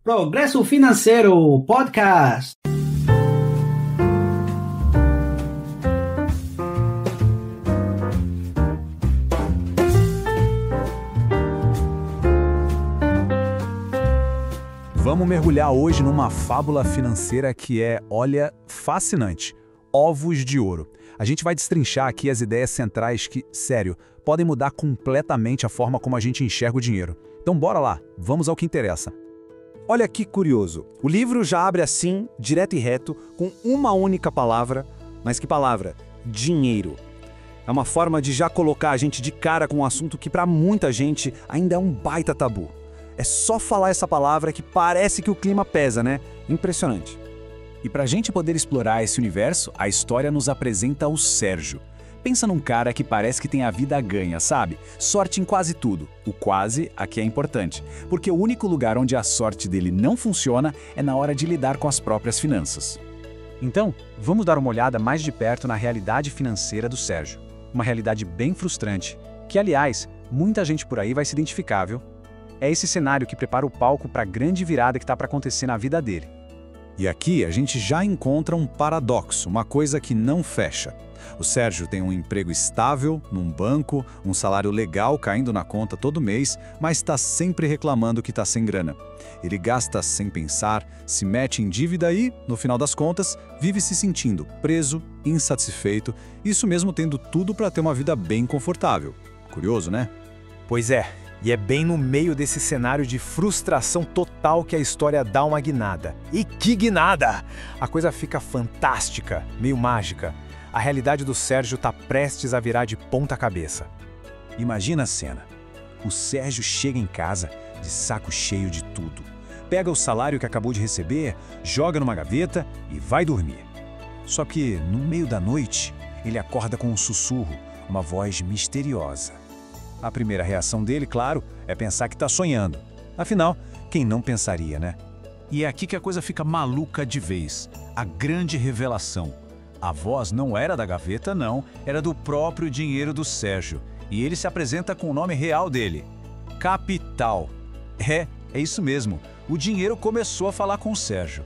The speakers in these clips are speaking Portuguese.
Progresso Financeiro Podcast. Vamos mergulhar hoje numa fábula financeira que é, olha, fascinante. Ovos de ouro. A gente vai destrinchar aqui as ideias centrais que, sério, podem mudar completamente a forma como a gente enxerga o dinheiro. Então bora lá, vamos ao que interessa. Olha que curioso, o livro já abre assim, direto e reto, com uma única palavra, mas que palavra? Dinheiro. É uma forma de já colocar a gente de cara com um assunto que para muita gente ainda é um baita tabu. É só falar essa palavra que parece que o clima pesa, né? Impressionante. E para a gente poder explorar esse universo, a história nos apresenta o Sérgio. Pensa num cara que parece que tem a vida ganha, sabe? Sorte em quase tudo. O quase aqui é importante, porque o único lugar onde a sorte dele não funciona é na hora de lidar com as próprias finanças. Então, vamos dar uma olhada mais de perto na realidade financeira do Sérgio. Uma realidade bem frustrante, que, aliás, muita gente por aí vai se identificar, viu? É esse cenário que prepara o palco para a grande virada que está para acontecer na vida dele. E aqui a gente já encontra um paradoxo, uma coisa que não fecha. O Sérgio tem um emprego estável, num banco, um salário legal caindo na conta todo mês, mas está sempre reclamando que está sem grana. Ele gasta sem pensar, se mete em dívida e, no final das contas, vive se sentindo preso, insatisfeito, isso mesmo tendo tudo para ter uma vida bem confortável. Curioso, né? Pois é. E é bem no meio desse cenário de frustração total que a história dá uma guinada. E que guinada! A coisa fica fantástica, meio mágica. A realidade do Sérgio está prestes a virar de ponta cabeça. Imagina a cena. O Sérgio chega em casa de saco cheio de tudo. Pega o salário que acabou de receber, joga numa gaveta e vai dormir. Só que, no meio da noite, ele acorda com um sussurro, uma voz misteriosa. A primeira reação dele, claro, é pensar que está sonhando. Afinal, quem não pensaria, né? E é aqui que a coisa fica maluca de vez. A grande revelação. A voz não era da gaveta, não. Era do próprio dinheiro do Sérgio. E ele se apresenta com o nome real dele. Capital. É isso mesmo. O dinheiro começou a falar com o Sérgio.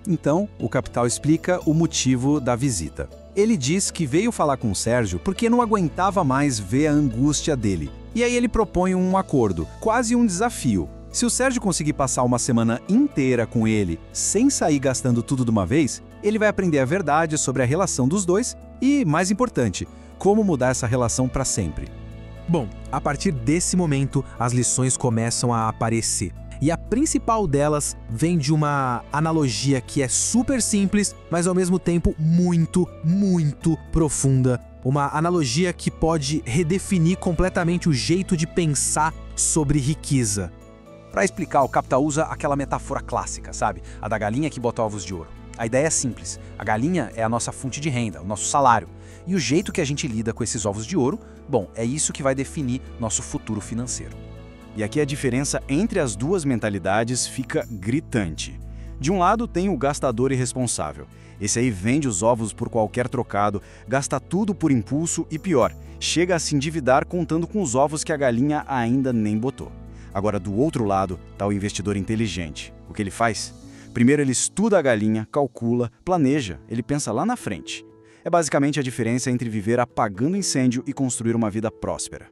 Então, o Capital explica o motivo da visita. Ele diz que veio falar com o Sérgio porque não aguentava mais ver a angústia dele. E aí ele propõe um acordo, quase um desafio. Se o Sérgio conseguir passar uma semana inteira com ele, sem sair gastando tudo de uma vez, ele vai aprender a verdade sobre a relação dos dois e, mais importante, como mudar essa relação para sempre. Bom, a partir desse momento, as lições começam a aparecer. E a principal delas vem de uma analogia que é super simples, mas ao mesmo tempo muito, muito profunda. Uma analogia que pode redefinir completamente o jeito de pensar sobre riqueza. Para explicar, o Capital usa aquela metáfora clássica, sabe? A da galinha que bota ovos de ouro. A ideia é simples. A galinha é a nossa fonte de renda, o nosso salário. E o jeito que a gente lida com esses ovos de ouro, bom, é isso que vai definir nosso futuro financeiro. E aqui a diferença entre as duas mentalidades fica gritante. De um lado tem o gastador irresponsável. Esse aí vende os ovos por qualquer trocado, gasta tudo por impulso e pior, chega a se endividar contando com os ovos que a galinha ainda nem botou. Agora do outro lado está o investidor inteligente. O que ele faz? Primeiro ele estuda a galinha, calcula, planeja, ele pensa lá na frente. É basicamente a diferença entre viver apagando incêndio e construir uma vida próspera.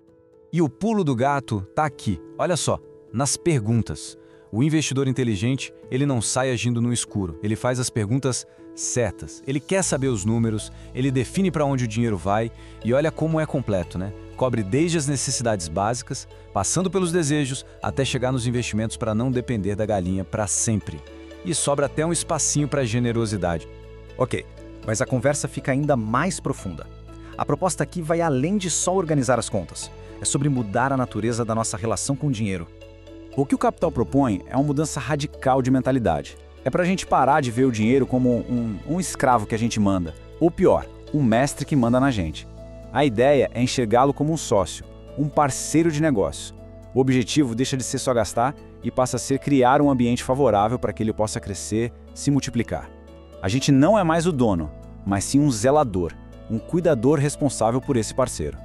E o pulo do gato tá aqui, olha só, nas perguntas. O investidor inteligente, ele não sai agindo no escuro, ele faz as perguntas certas. Ele quer saber os números, ele define para onde o dinheiro vai e olha como é completo, né? Cobre desde as necessidades básicas, passando pelos desejos, até chegar nos investimentos para não depender da galinha para sempre. E sobra até um espacinho para generosidade. Ok, mas a conversa fica ainda mais profunda. A proposta aqui vai além de só organizar as contas. É sobre mudar a natureza da nossa relação com o dinheiro. O que o Capital propõe é uma mudança radical de mentalidade. É para a gente parar de ver o dinheiro como um escravo que a gente manda, ou pior, um mestre que manda na gente. A ideia é enxergá-lo como um sócio, um parceiro de negócio. O objetivo deixa de ser só gastar e passa a ser criar um ambiente favorável para que ele possa crescer, se multiplicar. A gente não é mais o dono, mas sim um zelador, um cuidador responsável por esse parceiro.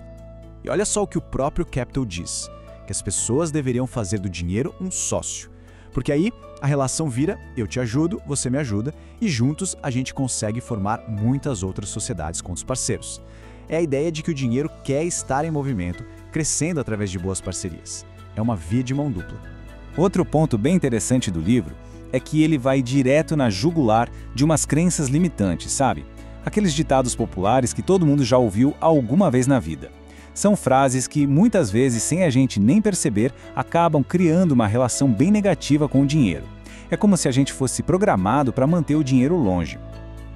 E olha só o que o próprio Capital diz, que as pessoas deveriam fazer do dinheiro um sócio. Porque aí a relação vira eu te ajudo, você me ajuda, e juntos a gente consegue formar muitas outras sociedades com os parceiros. É a ideia de que o dinheiro quer estar em movimento, crescendo através de boas parcerias. É uma via de mão dupla. Outro ponto bem interessante do livro é que ele vai direto na jugular de umas crenças limitantes, sabe? Aqueles ditados populares que todo mundo já ouviu alguma vez na vida. São frases que, muitas vezes, sem a gente nem perceber, acabam criando uma relação bem negativa com o dinheiro. É como se a gente fosse programado para manter o dinheiro longe.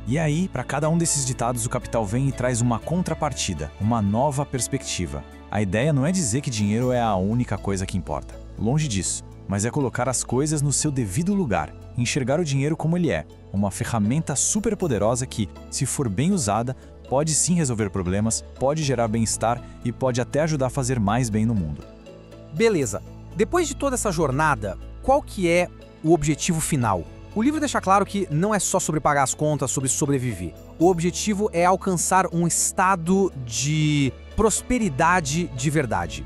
E aí, para cada um desses ditados, o Capital vem e traz uma contrapartida, uma nova perspectiva. A ideia não é dizer que dinheiro é a única coisa que importa. Longe disso. Mas é colocar as coisas no seu devido lugar, enxergar o dinheiro como ele é, uma ferramenta super poderosa que, se for bem usada, pode sim resolver problemas, pode gerar bem-estar e pode até ajudar a fazer mais bem no mundo. Beleza. Depois de toda essa jornada, qual que é o objetivo final? O livro deixa claro que não é só sobre pagar as contas, sobre sobreviver. O objetivo é alcançar um estado de prosperidade de verdade.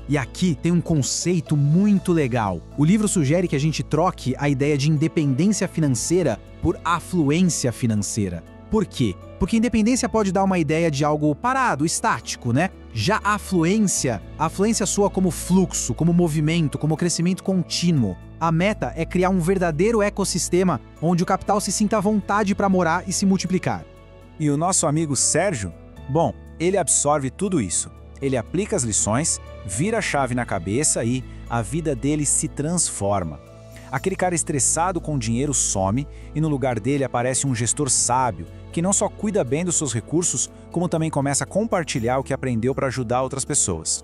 E aqui tem um conceito muito legal. O livro sugere que a gente troque a ideia de independência financeira por afluência financeira. Por quê? Porque independência pode dar uma ideia de algo parado, estático, né? Já a afluência soa como fluxo, como movimento, como crescimento contínuo. A meta é criar um verdadeiro ecossistema onde o capital se sinta à vontade para morar e se multiplicar. E o nosso amigo Sérgio? Bom, ele absorve tudo isso. Ele aplica as lições, vira a chave na cabeça e a vida dele se transforma. Aquele cara estressado com dinheiro some e no lugar dele aparece um gestor sábio que não só cuida bem dos seus recursos, como também começa a compartilhar o que aprendeu para ajudar outras pessoas.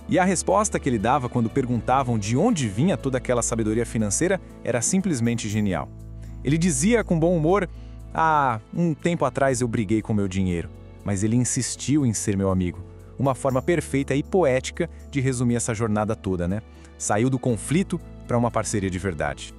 E a resposta que ele dava quando perguntavam de onde vinha toda aquela sabedoria financeira era simplesmente genial. Ele dizia com bom humor: um tempo atrás eu briguei com meu dinheiro, mas ele insistiu em ser meu amigo. Uma forma perfeita e poética de resumir essa jornada toda, né? Saiu do conflito para uma parceria de verdade.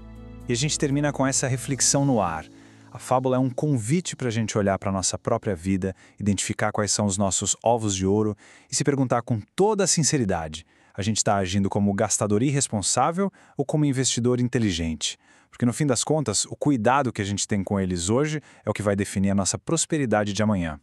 E a gente termina com essa reflexão no ar. A fábula é um convite para a gente olhar para a nossa própria vida, identificar quais são os nossos ovos de ouro e se perguntar com toda a sinceridade: a gente está agindo como gastador irresponsável ou como investidor inteligente? Porque no fim das contas, o cuidado que a gente tem com eles hoje é o que vai definir a nossa prosperidade de amanhã.